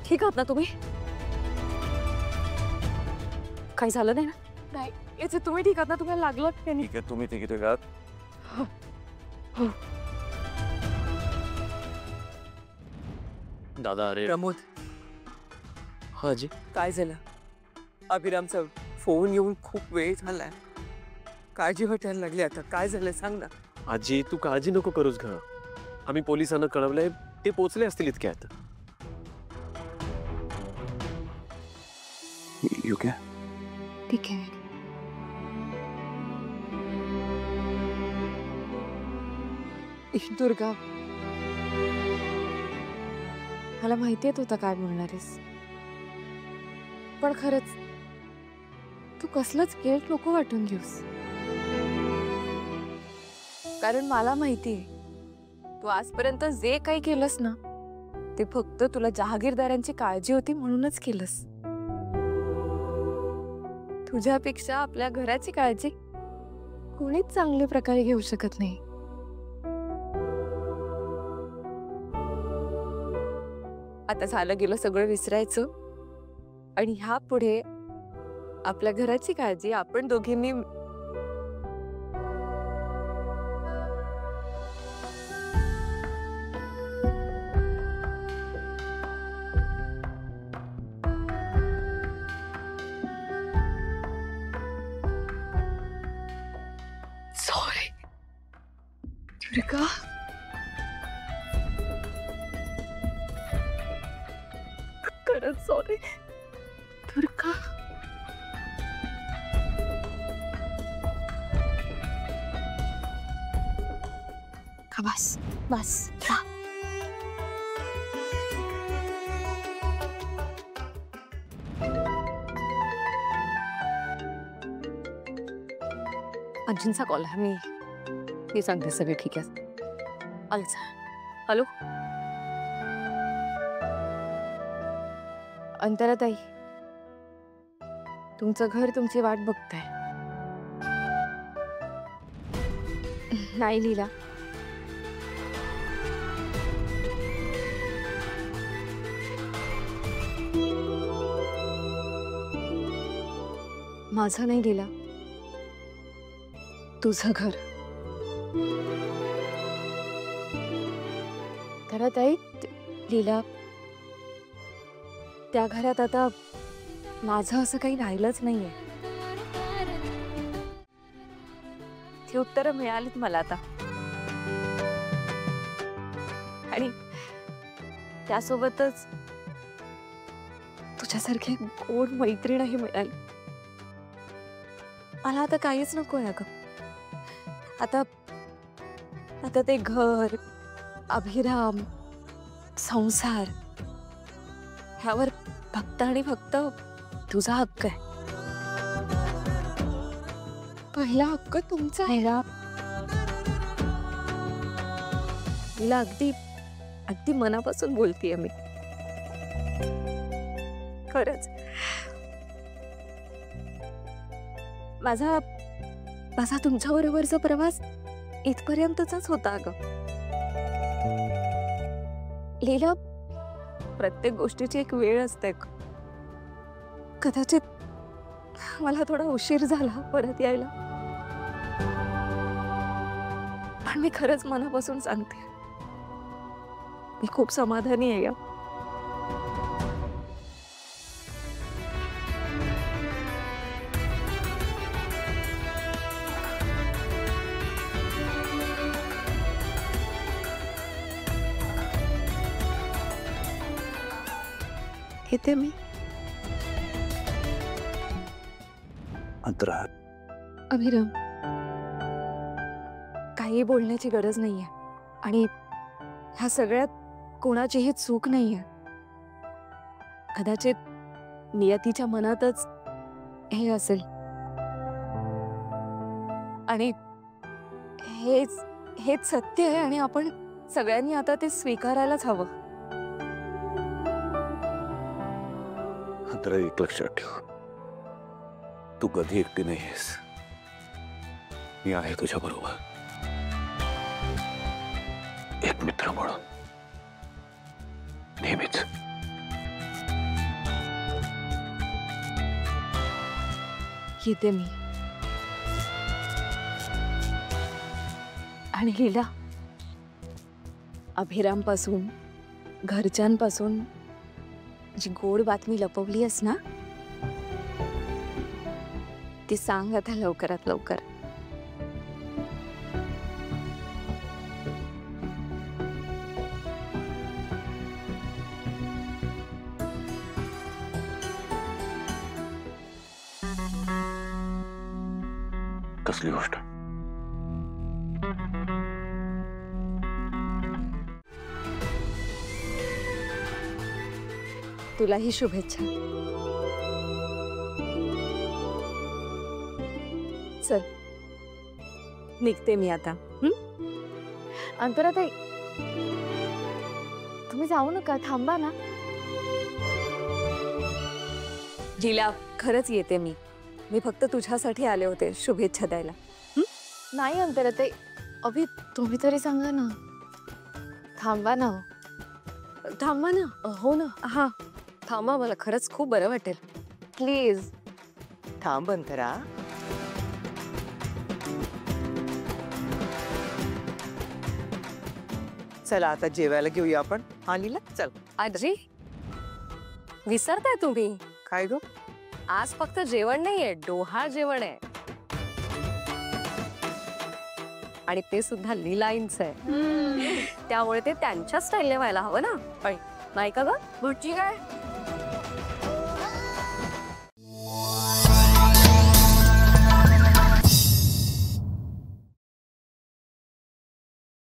ठीक आहात ना तुम्ही? काही झालं नाही ना? नाही याचे तुम्ही ठीक आहात ना? तुम्हाला लागलं त्यांनी? ठीक आहे, तुम्ही ठीक आहात? हो हो. दादा अरे प्रमोद हा जी काय झालं? अभिरामचा फोन येऊन खूप वेळ झालाय. काळजी वाटायला लागली आता. काय झालं सांग ना. आजी तू काळजी नको करूस ग. आम्ही पोलिसांना कळवलंय, ते पोचले असतील इतक्यात. यू क्या? ठीक आहे. दुर्गा मला माहितीये तू आता काय बोलणार आहेस, पण खरंच तू कसलंच गिल्ट नको वाटून घेऊस. कारण मला माहितीये तू आजपर्यंत जे काही केलंस ना ते फक्त तुला जहागीरदारांची काळजी होती म्हणूनच केलंस. तुझ्यापेक्षा आपल्या घराची काळजी कोणीच चांगल्या प्रकारे घेऊ शकत नाही. आता झालं गेलं सगळं विसरायचं आणि ह्या पुढे आपल्या घराची काळजी आपण दोघींनी सॉरी दुर्गा. खरंच सॉरी दुर्गा. बस बस जा. आजींचा कॉल आहे. मी सांगते सगळे ठीक आहे. अच्छा हॅलो. अंतराताई तुमचं घर तुमची वाट बघताय. नाही लीला, माझं नाही लीला, तुझं घर. अंतराताई लीला, त्या घरात आता माझं असं काही राहिलंच नाहीये. ती उत्तरं मिळालीत मला आता, आणि त्यासोबतच तुझ्यासारखी गोड मैत्रीणही मिळाली. मला आता काहीच नकोय अगं. आता आता ते घर, अभिराम, संसार ह्यावर फक्त आणि फक्त तुझा हक्क आहे. पहिला हक्क तुमचा आहे. तिला अगदी अगदी मनापासून बोलतीये मी. खरंच माझा माझा तुमच्याबरोबरचा प्रवास इथपर्यंतचाच होता अगं. लीला, प्रत्येक गोष्टीची एक वेळ असते. कदाचित मला थोडा उशीर झाला परत यायला, पण मी खरंच मनापासून सांगते, मी खूप समाधानी आहे. येते मी. अंतरा अभिराम, काही बोलण्याची गरज नाहीये, आणि ह्या सगळ्यात कोणाचीही चूक नाहीये. कदाचित नियतीच्या मनातच हे असेल, आणि हेच हेच सत्य आहे, आणि आपण सगळ्यांनी आता ते स्वीकारायलाच हवं. अंतरा एक लक्षात ठेव, तू कधी एकटी नाहीस. मी आहे तुझ्या बरोबर, एक मित्र म्हणून नेहमीच. येते मी. आणि लीला, अभिरामपासून, घरच्यांपासून जी गोड बातमी लपवली आहेस ना, ती सांग आता लवकरात लवकर. कसली गोष्ट? तुलाही शुभेच्छा. चल, निघते मी आता. अंतराताई, तुम्ही जाऊ नका, थांबा ना. लीला, खरंच येते मी. मी फक्त तुझ्यासाठी आले होते शुभेच्छा द्यायला. नाही अंतराताई, अभि तुम्ही तरी सांगा ना. थांबा ना. थांबा ना. हो ना. हा, थांबा, मला खरंच खूप बरं वाटेल. प्लीज. थांब अंतरा. चला आता जेवायला घेऊया आपण. हा लीला, चल. आजी, विसरताय तुम्ही. काय ग? आज फक्त जेवण नाहीये, डोहाळ जेवण आहे. आणि ते सुद्धा लीलाईंचं आहे. त्यामुळे ते त्यांच्या स्टाईलने व्हायला हवं ना. नाही का ग? भटजी काय